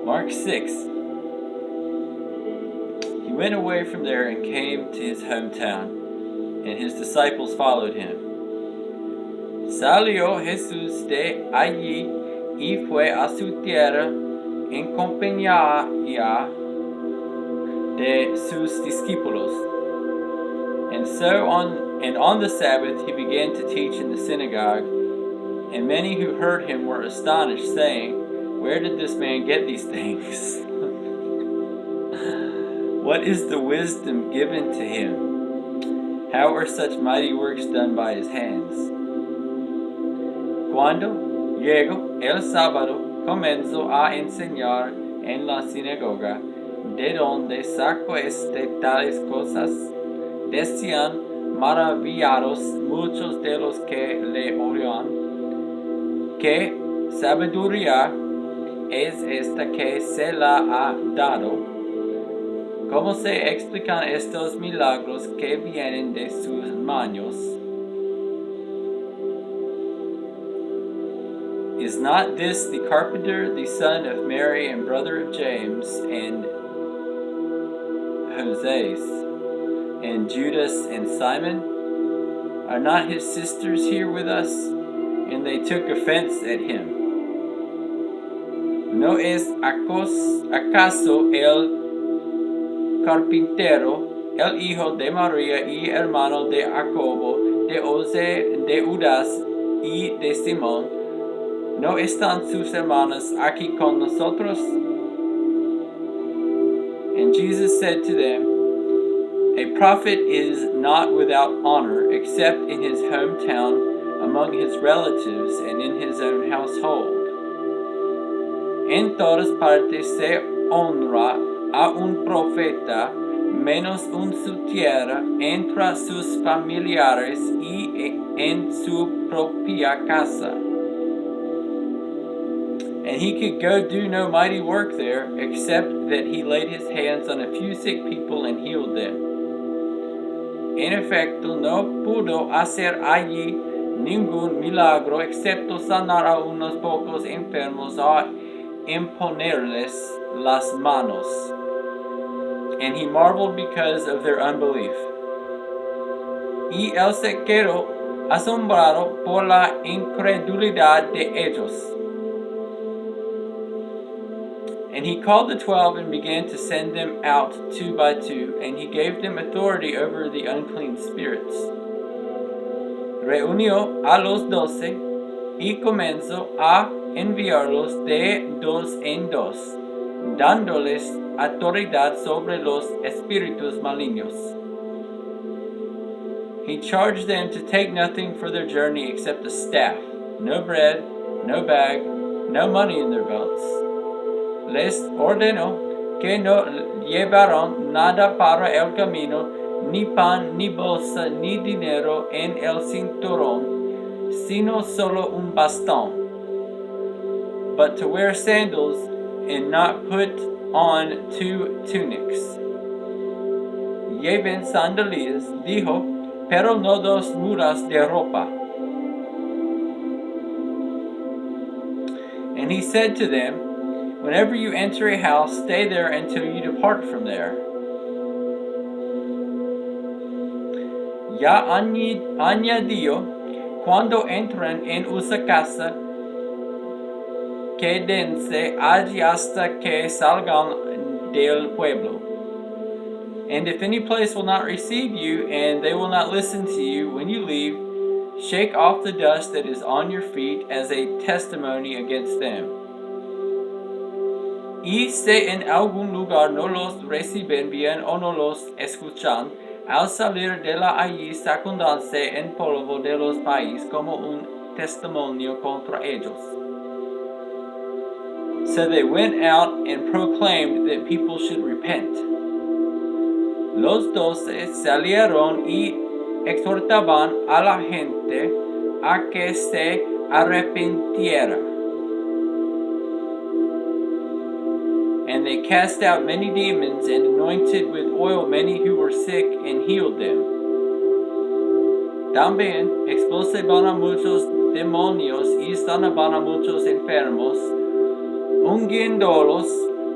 Mark 6. He went away from there and came to his hometown, and his disciples followed him. Salió Jesús de allí y fue a su tierra en compañía de sus discípulos. And on the Sabbath he began to teach in the synagogue, and many who heard him were astonished, saying, "Where did this man get these things? What is the wisdom given to him? How are such mighty works done by his hands?" Cuando llegó el sábado, comenzó a enseñar en la sinagoga, de donde sacó tales cosas. Decían maravillados muchos de los que le oían, ¿qué sabiduría es esta que se la ha dado? ¿Cómo se explican estos milagros que vienen de sus manos? Is not this the carpenter, the son of Mary and brother of James and Joses, and Judas and Simon? Are not his sisters here with us? And they took offense at him. ¿No es acaso el carpintero, el hijo de María y hermano de Jacobo, de José, de Judas y de Simón? ¿No están sus hermanos aquí con nosotros? And Jesus said to them, "A prophet is not without honor except in his hometown, among his relatives, and in his own household." En todas partes se honra a un profeta, menos en su tierra, entre sus familiares y en su propia casa. And he could go do no mighty work there, except that he laid his hands on a few sick people and healed them. En efecto, no pudo hacer allí ningún milagro, excepto sanar a unos pocos enfermos o imponerles las manos. And he marveled because of their unbelief. Y él se quedó asombrado por la incredulidad de ellos. And he called the 12 and began to send them out 2 by 2, and he gave them authority over the unclean spirits. Reunió a los 12 y comenzó a enviarlos de 2 en 2, dándoles autoridad sobre los espíritus malignos. He charged them to take nothing for their journey except a staff, no bread, no bag, no money in their belts. Les ordenó que no llevaran nada para el camino, ni pan, ni bolsa, ni dinero en el cinturón, sino solo un bastón. But to wear sandals and not put on 2 tunics. Lleven sandalias, dijo, pero no 2 mudas de ropa. And he said to them, "Whenever you enter a house, stay there until you depart from there. Ya añadió, cuando entren en una casa, quédense allí hasta que salgan del pueblo. And if any place will not receive you, and they will not listen to you when you leave, shake off the dust that is on your feet as a testimony against them. Y si en algún lugar no los reciben bien o no los escuchan, al salir de allí sacúdanse en polvo de los países como un testimonio contra ellos." So they went out and proclaimed that people should repent. Los 12 salieron y exhortaban a la gente a que se arrepintiera. And they cast out many demons and anointed with oil many who were sick and healed them. También expulsaban a muchos demonios y sanaban a muchos enfermos, ungiéndolos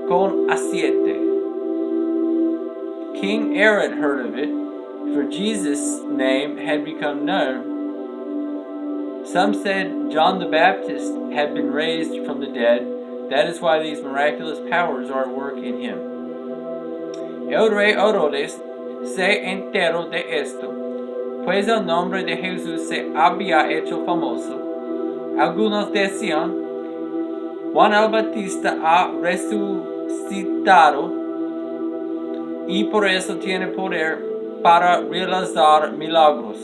con aceite. King Herod heard of it, for Jesus' name had become known. Some said John the Baptist had been raised from the dead. That is why these miraculous powers are at work in him. El rey Herodes se enteró de esto, pues el nombre de Jesús se había hecho famoso. Algunos decían, Juan el Bautista ha resucitado y por eso tiene poder para realizar milagros.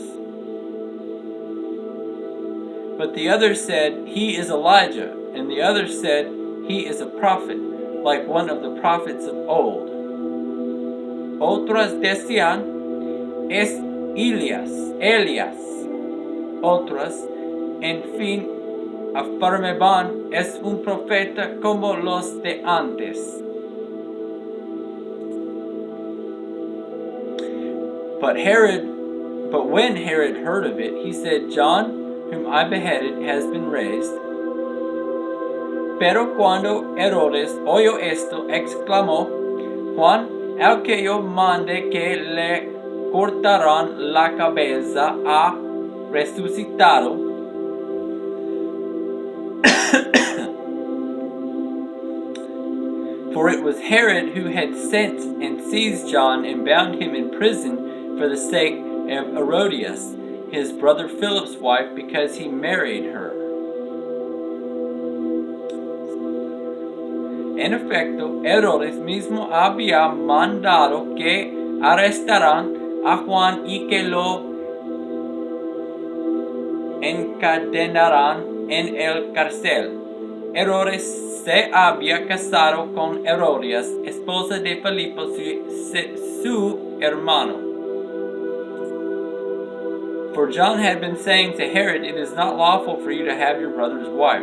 But the others said, he is Elijah, and the others said, he is a prophet, like one of the prophets of old. Otros decían, es Elías. Otros, en fin, afirmaban, es un profeta como los de antes. But when Herod heard of it, he said, John, whom I beheaded, has been raised. Pero cuando Herodes oyó esto, exclamó, Juan, el que yo mande que le cortarán la cabeza, ha resucitado. For it was Herod who had sent and seized John and bound him in prison for the sake of Herodias, his brother Philip's wife, because he married her. En efecto, Herodes mismo había mandado que arrestaran a Juan y que lo encadenaran en el cárcel. Herodes se había casado con Herodias, esposa de Filipo, su hermano. For John had been saying to Herod, it is not lawful for you to have your brother's wife.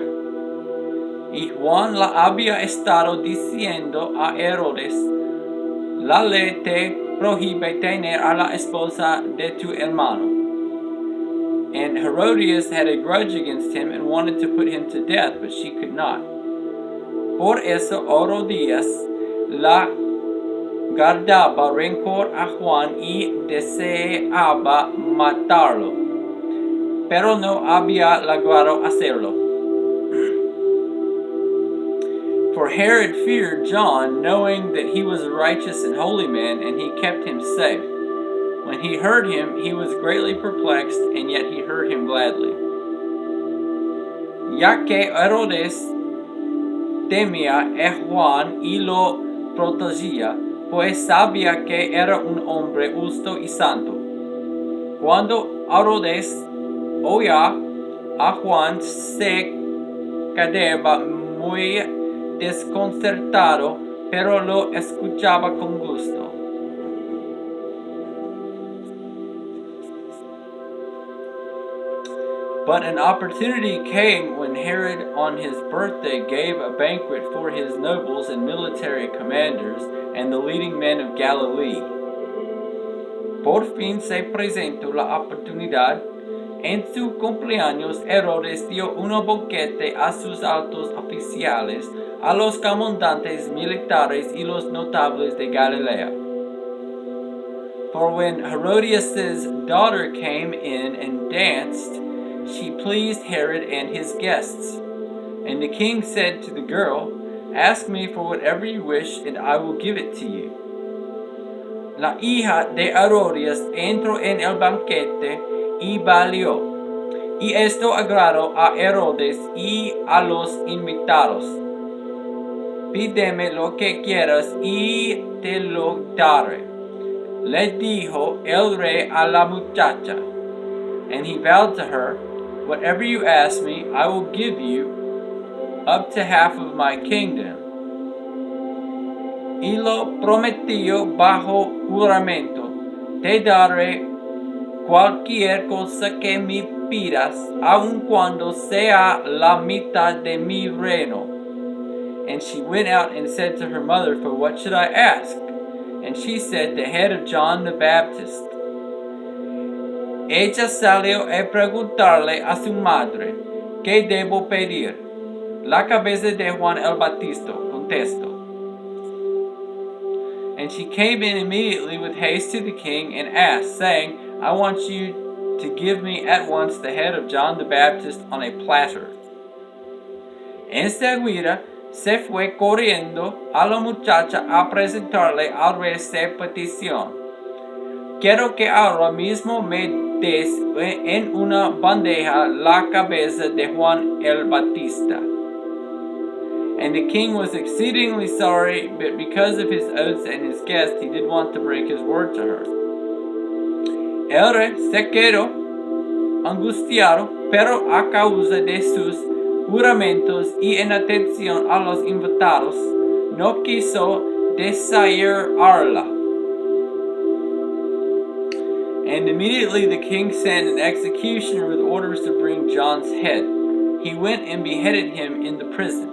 Y Juan la había estado diciendo a Herodes, la ley te prohíbe tener a la esposa de tu hermano. And Herodias had a grudge against him and wanted to put him to death, but she could not. Por eso Herodias la guardaba rencor a Juan y deseaba matarlo, pero no había logrado hacerlo. For Herod feared John, knowing that he was a righteous and holy man, and he kept him safe. When he heard him, he was greatly perplexed, and yet he heard him gladly. Ya que Herodes temía a Juan y lo protegía, pues sabía que era un hombre justo y santo. Cuando Herodes oía a Juan, se quedaba muy desconcertado, pero lo escuchaba con gusto. But an opportunity came when Herod on his birthday gave a banquet for his nobles and military commanders and the leading men of Galilee. Por fin se presentó la oportunidad. En su cumpleaños, Herodes dio un banquete a sus altos oficiales, a los comandantes militares y los notables de Galilea. For when Herodias' daughter came in and danced, she pleased Herod and his guests. And the king said to the girl, Ask me for whatever you wish, and I will give it to you. La hija de Herodias entró en el banquete y bailó, y esto agradó a Herodes y a los invitados. Pídeme lo que quieras y te lo daré, le dijo el rey a la muchacha. And he vowed to her, Whatever you ask me, I will give you, up to half of my kingdom. Y lo prometió bajo juramento, te daré cualquier cosa que me pidas, aun cuando sea la mitad de mi reino. And she went out and said to her mother, For what should I ask? And she said, The head of John the Baptist. ella salió a preguntarle a su madre, ¿qué debo pedir? La cabeza de Juan el Bautista contestó. And she came in immediately with haste to the king and asked, saying, I want you to give me at once the head of John the Baptist on a platter. Enseguida se fue corriendo a la muchacha a presentarle al rey su petición. Quiero que ahora mismo me des en una bandeja la cabeza de Juan el Bautista. And the king was exceedingly sorry, but because of his oaths and his guest, he did want to break his word to her. El rey se quedó angustiado, pero a causa de sus juramentos y en atención a los invitados, no quiso desairarla. And immediately the king sent an executioner with orders to bring John's head. He went and beheaded him in the prison.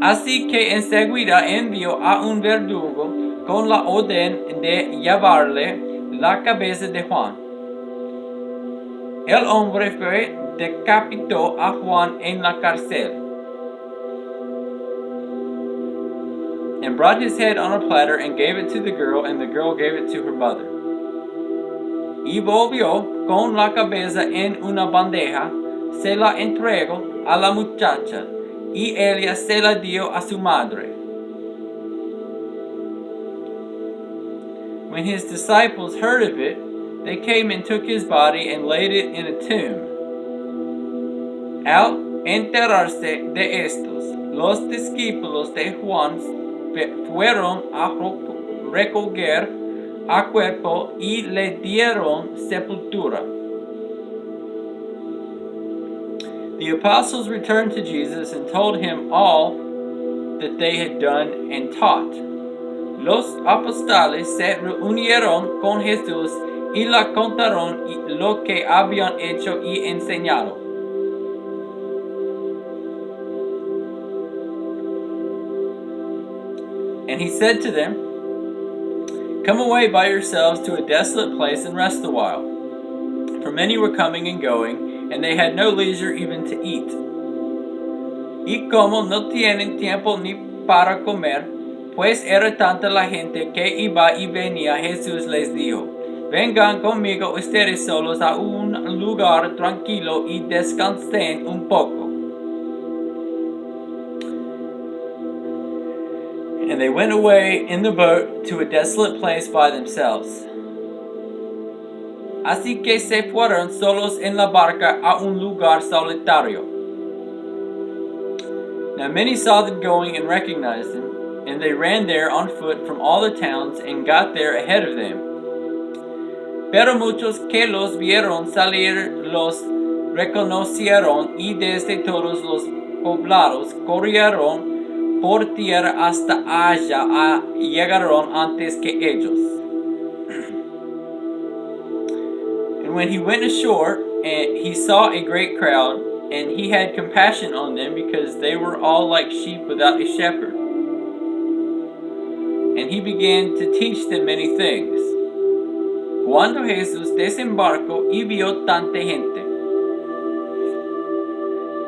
Así que enseguida envió a un verdugo con la orden de llevarle la cabeza de Juan. El hombre fue, decapitó a Juan en la cárcel, and brought his head on a platter and gave it to the girl, and the girl gave it to her mother. Y volvió con la cabeza en una bandeja, se la entregó a la muchacha, y ella se la dio a su madre. When his disciples heard of it, they came and took his body and laid it in a tomb. Al enterarse de estos, los discípulos de Juan fueron a recoger a cuerpo y le dieron sepultura. The apostles returned to Jesus and told him all that they had done and taught. Los apóstoles se reunieron con Jesús y le contaron lo que habían hecho y enseñado. And he said to them, Come away by yourselves to a desolate place and rest a while. For many were coming and going, and they had no leisure even to eat. Y como no tienen tiempo ni para comer, pues era tanta la gente que iba y venía, Jesús les dijo, Vengan conmigo ustedes solos a un lugar tranquilo y descansen un poco. And they went away in the boat to a desolate place by themselves. Así que se fueron solos en la barca a un lugar solitario. Now many saw them going and recognized them, and they ran there on foot from all the towns and got there ahead of them. Pero muchos que los vieron salir los reconocieron y desde todos los poblados corrieron por tierra hasta allá llegaron antes que ellos. And when he went ashore, and he saw a great crowd, and he had compassion on them because they were all like sheep without a shepherd. And he began to teach them many things. Cuando Jesús desembarcó y vio tanta gente,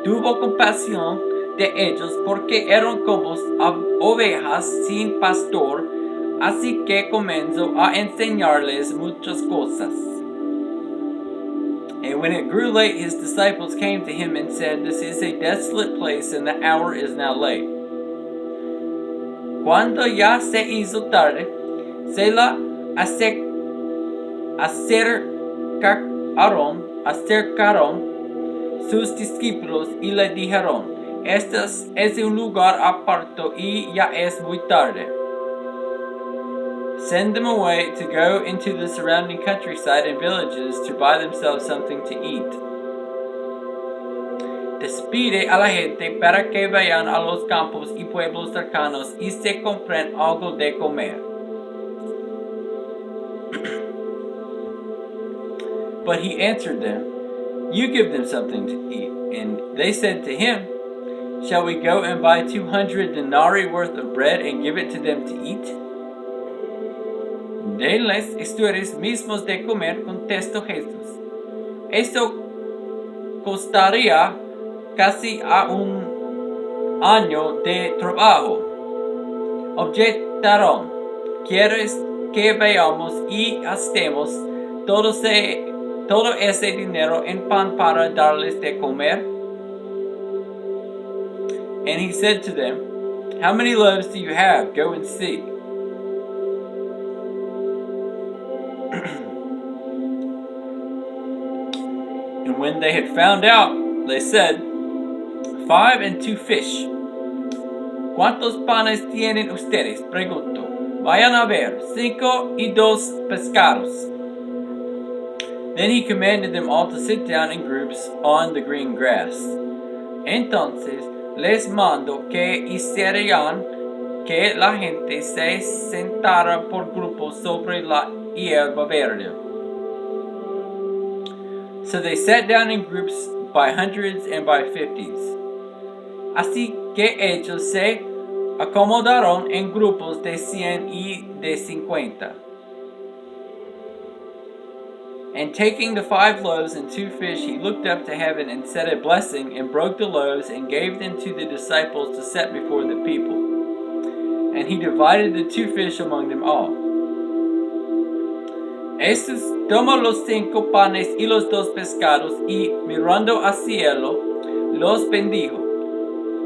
tuvo compasión de ellos porque eran como ovejas sin pastor, así que comenzó a enseñarles muchas cosas. And when it grew late, his disciples came to him and said, This is a desolate place, and the hour is now late. Cuando ya se hizo tarde, se la acercaron sus discípulos y le dijeron, Este es un lugar apartado y ya es muy tarde. Send them away to go into the surrounding countryside and villages to buy themselves something to eat. Despide a la gente para que vayan a los campos y pueblos cercanos y se compren algo de comer. But he answered them, You give them something to eat. And they said to him, Shall we go and buy 200 denarii worth of bread and give it to them to eat? denles ustedes mismos de comer, contestó Jesús. Esto costaría casi a un año de trabajo. Objetaron, ¿quieres que veamos y gastemos todo ese dinero en pan para darles de comer? And he said to them, how many loaves do you have? Go and see. And when they had found out, they said, 5 and 2 fish. ¿Cuántos panes tienen ustedes? Preguntó. Vayan a ver, 5 y 2 pescados. Then he commanded them all to sit down in groups on the green grass. Entonces les mandó que hicieran que la gente se sentara por grupos sobre la hierba verde. So they sat down in groups by hundreds and by 50s. Así que ellos se acomodaron en grupos de 100 y de 50. And taking the 5 loaves and 2 fish, he looked up to heaven and said a blessing, and broke the loaves and gave them to the disciples to set before the people. And he divided the 2 fish among them all. Jesús tomó los 5 panes y los 2 pescados y, mirando al cielo, los bendijo.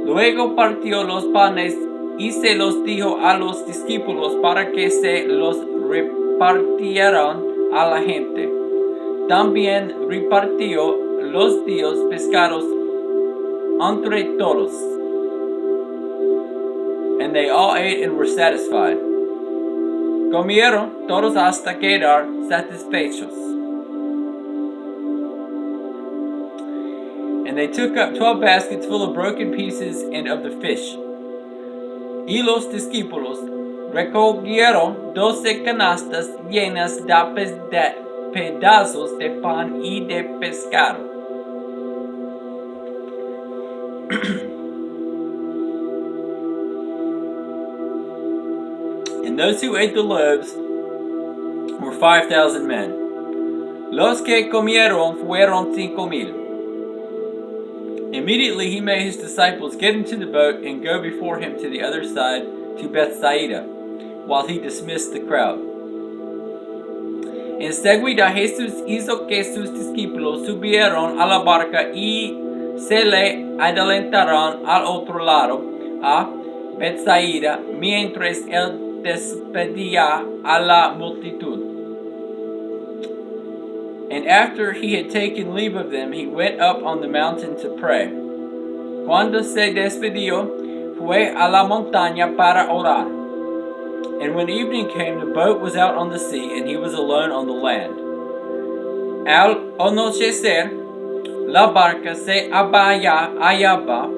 Luego partió los panes y se los dijo a los discípulos para que se los repartieran a la gente. También repartió los 2 pescados entre todos. And they all ate and were satisfied. Comieron todos hasta quedar satisfechos. And they took up 12 baskets full of broken pieces and of the fish. Y los discípulos recogieron 12 canastas llenas de pedazos de pan y de pescado. And those who ate the loaves were 5,000 men. Los que comieron fueron 5,000. Immediately he made his disciples get into the boat and go before him to the other side to Bethsaida, while he dismissed the crowd. Enseguida Jesús hizo que sus discípulos subieron a la barca y se le adelantaron al otro lado, a Bethsaida, mientras él despedía a la multitud. And after he had taken leave of them, he went up on the mountain to pray. Cuando se despidió, fue a la montaña para orar. And when evening came, the boat was out on the sea, and he was alone on the land. Al anochecer, la barca se hallaba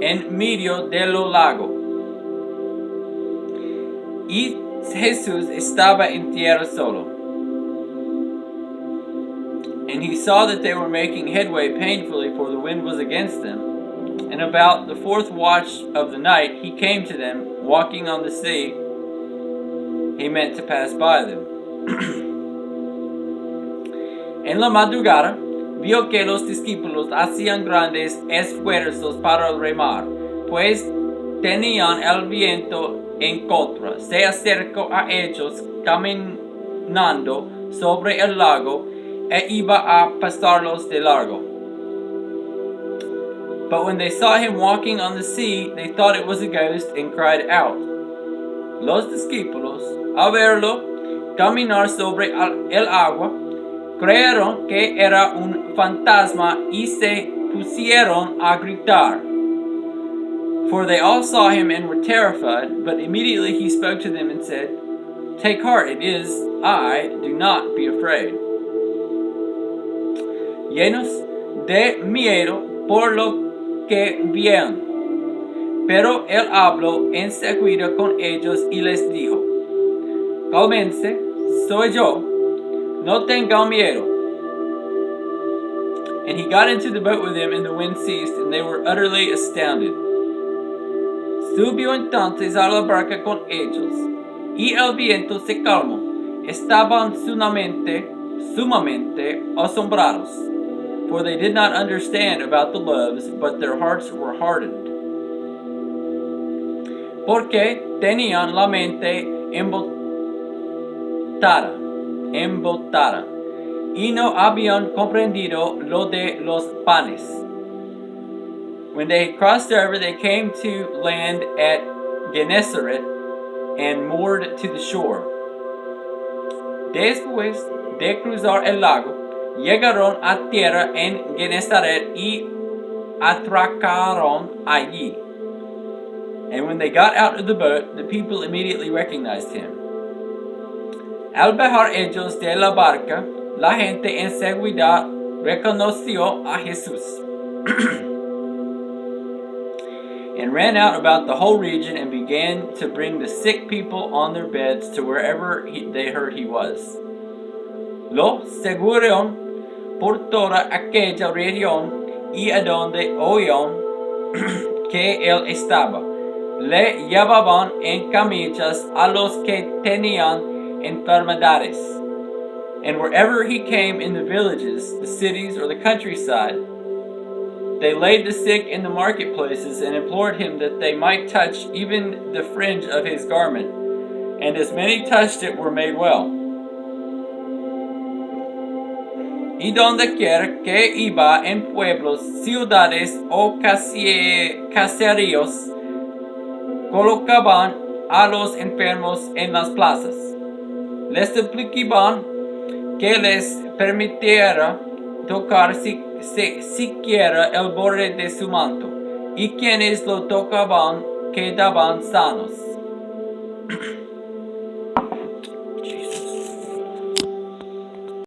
en medio del lago. Y Jesús estaba en tierra solo. And he saw that they were making headway painfully, for the wind was against them. And about the 4th watch of the night, he came to them, walking on the sea. He meant to pass by them. En la madrugada, vio que los discípulos hacían grandes esfuerzos para remar, pues tenían el viento en contra. Se acercó a ellos caminando sobre el lago, e iba a pasarlos de largo. But when they saw him walking on the sea, they thought it was a ghost and cried out. Los discípulos, al verlo caminar sobre el agua, creyeron que era un fantasma y se pusieron a gritar. For they all saw him and were terrified, but immediately he spoke to them and said, "Take heart, it is I, do not be afraid." Llenos de miedo por lo que vieron. Pero él habló enseguida con ellos y les dijo, "Cálmense, soy yo, no tengan miedo." And he got into the boat with them, and the wind ceased, and they were utterly astounded. Subió entonces a la barca con ellos, y el viento se calmó. estaban sumamente asombrados, for they did not understand about the loaves, but their hearts were hardened. Porque tenían la mente embotada, y no habían comprendido lo de los panes. When they had crossed over, they came to land at Gennesaret and moored to the shore. Después de cruzar el lago, llegaron a tierra en Gennesaret y atracaron allí. And when they got out of the boat, the people immediately recognized him. Al bajar ellos de la barca, la gente enseguida reconoció a Jesús. And ran out about the whole region and began to bring the sick people on their beds to wherever they heard he was. Lo seguieron por toda aquella región y a donde oyeron que él estaba. Le llevaban en camillas a los que tenían enfermedades. And wherever he came in the villages, the cities, or the countryside, they laid the sick in the marketplaces and implored him that they might touch even the fringe of his garment. And as many touched it were made well. Y donde quiera que iba en pueblos, ciudades o caseríos, colocaban a los enfermos en las plazas. Les suplicaban que les permitiera tocar siquiera el borde de su manto, y quienes lo tocaban quedaban sanos.